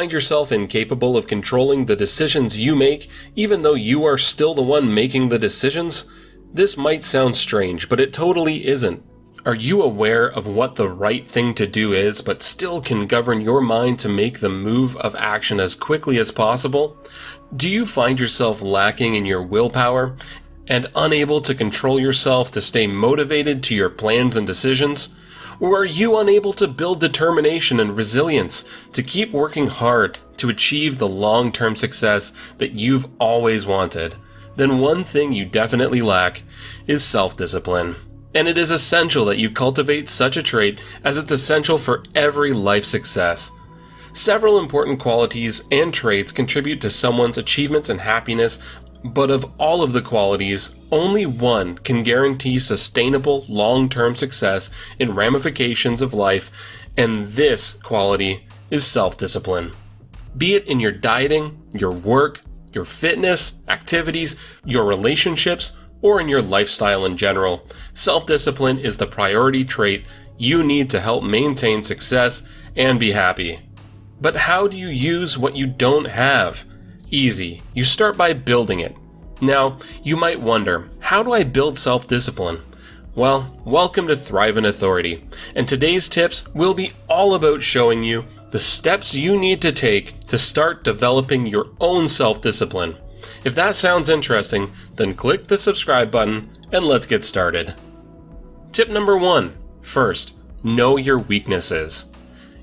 find yourself incapable of controlling the decisions you make, even though you are still the one making the decisions? This might sound strange, but it totally isn't. Are you aware of what the right thing to do is, but still can govern your mind to make the move of action as quickly as possible? Do you find yourself lacking in your willpower and unable to control yourself to stay motivated to your plans and decisions? Or are you unable to build determination and resilience to keep working hard to achieve the long-term success that you've always wanted? Then one thing you definitely lack is self-discipline. And it is essential that you cultivate such a trait, as it's essential for every life success. Several important qualities and traits contribute to someone's achievements and happiness, but of all of the qualities, only one can guarantee sustainable long-term success in ramifications of life, and this quality is self-discipline. Be it in your dieting, your work, your fitness, activities, your relationships, or in your lifestyle in general, self-discipline is the priority trait you need to help maintain success and be happy. But how do you use what you don't have? Easy. You start by building it. Now, you might wonder, how do I build self-discipline? Well, welcome to Thrive in Authority, and today's tips will be all about showing you the steps you need to take to start developing your own self-discipline. If that sounds interesting, then click the subscribe button and let's get started. Tip number 1. First, know your weaknesses.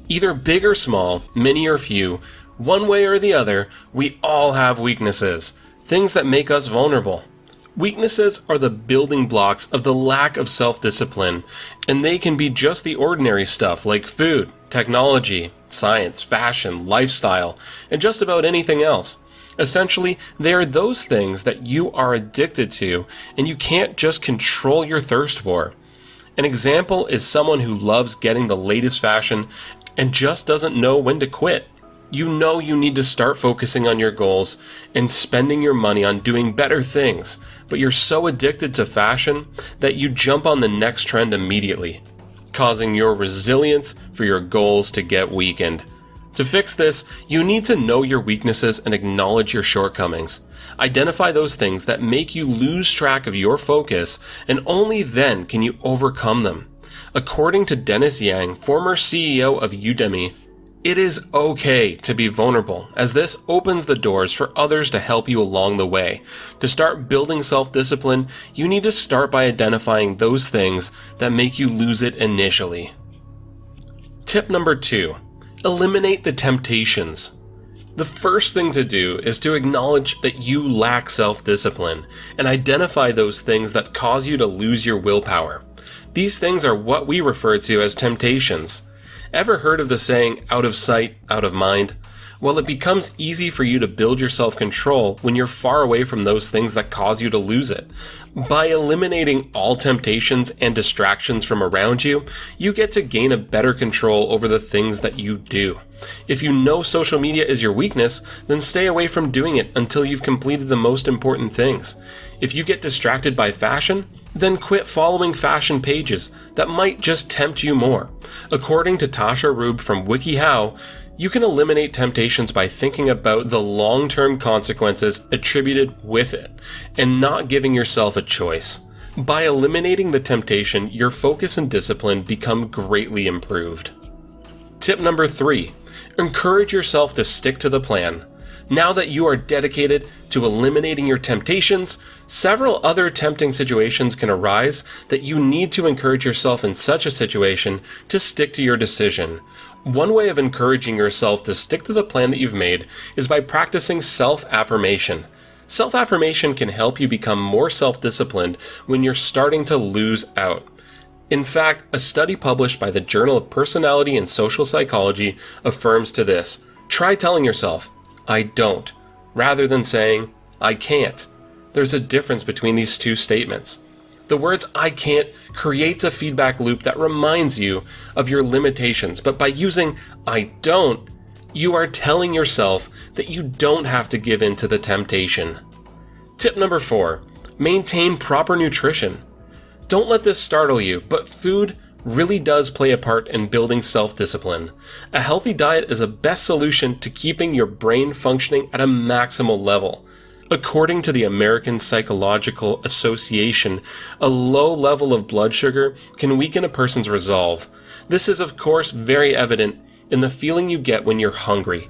Either big or small, many or few, one way or the other, we all have weaknesses, things that make us vulnerable. Weaknesses are the building blocks of the lack of self-discipline, and they can be just the ordinary stuff like food, technology, science, fashion, lifestyle, and just about anything else. Essentially, they are those things that you are addicted to and you can't just control your thirst for. An example is someone who loves getting the latest fashion and just doesn't know when to quit. You know you need to start focusing on your goals and spending your money on doing better things, but you're so addicted to fashion that you jump on the next trend immediately, causing your resilience for your goals to get weakened. To fix this, you need to know your weaknesses and acknowledge your shortcomings. Identify those things that make you lose track of your focus, and only then can you overcome them. According to Dennis Yang, former CEO of Udemy, it is okay to be vulnerable, as this opens the doors for others to help you along the way. To start building self-discipline, you need to start by identifying those things that make you lose it initially. Tip number 2. Eliminate the temptations. The first thing to do is to acknowledge that you lack self-discipline and identify those things that cause you to lose your willpower. These things are what we refer to as temptations. Ever heard of the saying, out of sight, out of mind? Well, it becomes easy for you to build your self-control when you're far away from those things that cause you to lose it. By eliminating all temptations and distractions from around you, you get to gain a better control over the things that you do. If you know social media is your weakness, then stay away from doing it until you've completed the most important things. If you get distracted by fashion, then quit following fashion pages that might just tempt you more. According to Tasha Rube from WikiHow, you can eliminate temptations by thinking about the long-term consequences attributed with it and not giving yourself a choice. By eliminating the temptation, your focus and discipline become greatly improved. Tip number 3. Encourage yourself to stick to the plan. Now that you are dedicated to eliminating your temptations, several other tempting situations can arise that you need to encourage yourself in such a situation to stick to your decision. One way of encouraging yourself to stick to the plan that you've made is by practicing self-affirmation. Self-affirmation can help you become more self-disciplined when you're starting to lose out. In fact, a study published by the Journal of Personality and Social Psychology affirms to this. Try telling yourself, I don't, rather than saying, I can't. There's a difference between these two statements. The words I can't creates a feedback loop that reminds you of your limitations, but by using I don't, you are telling yourself that you don't have to give in to the temptation. Tip number 4, maintain proper nutrition. Don't let this startle you, but food, really does play a part in building self-discipline. A healthy diet is the best solution to keeping your brain functioning at a maximal level. According to the American Psychological Association, a low level of blood sugar can weaken a person's resolve. This is, of course, very evident in the feeling you get when you're hungry.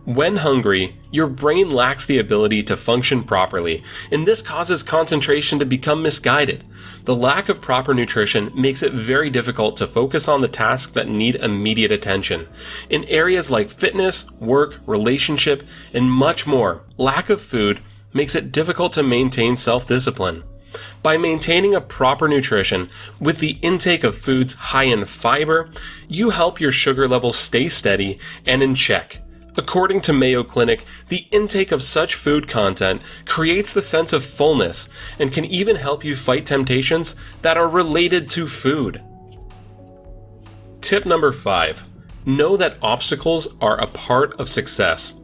When hungry, your brain lacks the ability to function properly, and this causes concentration to become misguided. The lack of proper nutrition makes it very difficult to focus on the tasks that need immediate attention. In areas like fitness, work, relationship, and much more, lack of food makes it difficult to maintain self-discipline. By maintaining a proper nutrition with the intake of foods high in fiber, you help your sugar levels stay steady and in check. According to Mayo Clinic, the intake of such food content creates the sense of fullness and can even help you fight temptations that are related to food. Tip number 5. Know that obstacles are a part of success.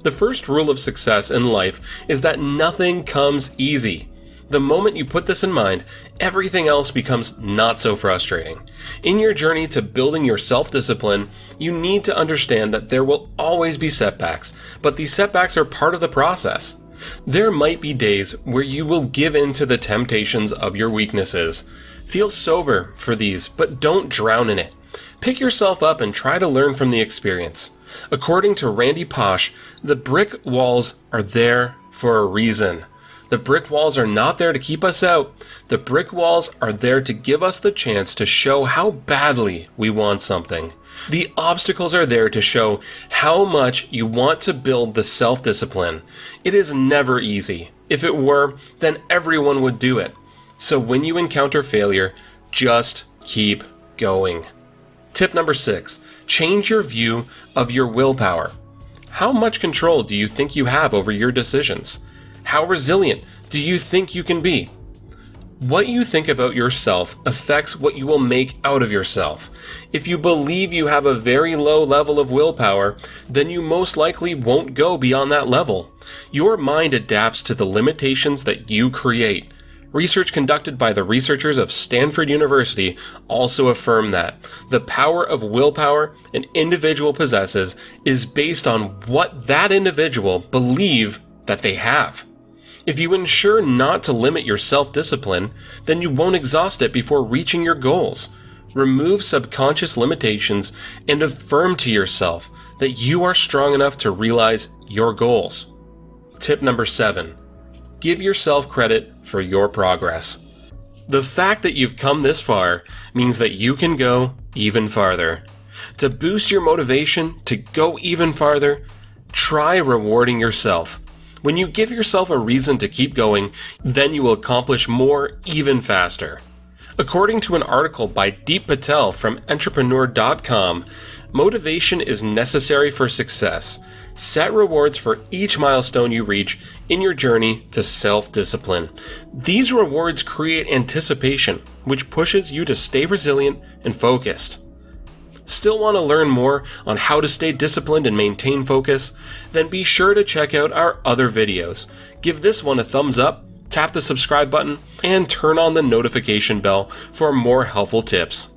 The first rule of success in life is that nothing comes easy. The moment you put this in mind, everything else becomes not so frustrating. In your journey to building your self-discipline, you need to understand that there will always be setbacks, but these setbacks are part of the process. There might be days where you will give in to the temptations of your weaknesses. Feel sober for these, but don't drown in it. Pick yourself up and try to learn from the experience. According to Randy Pausch, the brick walls are there for a reason. The brick walls are not there to keep us out. The brick walls are there to give us the chance to show how badly we want something. The obstacles are there to show how much you want to build the self-discipline. It is never easy. If it were, then everyone would do it. So when you encounter failure, just keep going. Tip number 6. Change your view of your willpower. How much control do you think you have over your decisions? How resilient do you think you can be? What you think about yourself affects what you will make out of yourself. If you believe you have a very low level of willpower, then you most likely won't go beyond that level. Your mind adapts to the limitations that you create. Research conducted by the researchers of Stanford University also affirm that the power of willpower an individual possesses is based on what that individual believes that they have. If you ensure not to limit your self-discipline, then you won't exhaust it before reaching your goals. Remove subconscious limitations and affirm to yourself that you are strong enough to realize your goals. Tip number 7. Give yourself credit for your progress. The fact that you've come this far means that you can go even farther. To boost your motivation to go even farther, try rewarding yourself. When you give yourself a reason to keep going, then you will accomplish more even faster. According to an article by Deep Patel from Entrepreneur.com, motivation is necessary for success. Set rewards for each milestone you reach in your journey to self-discipline. These rewards create anticipation, which pushes you to stay resilient and focused. Still want to learn more on how to stay disciplined and maintain focus? Then be sure to check out our other videos. Give this one a thumbs up, tap the subscribe button, and turn on the notification bell for more helpful tips.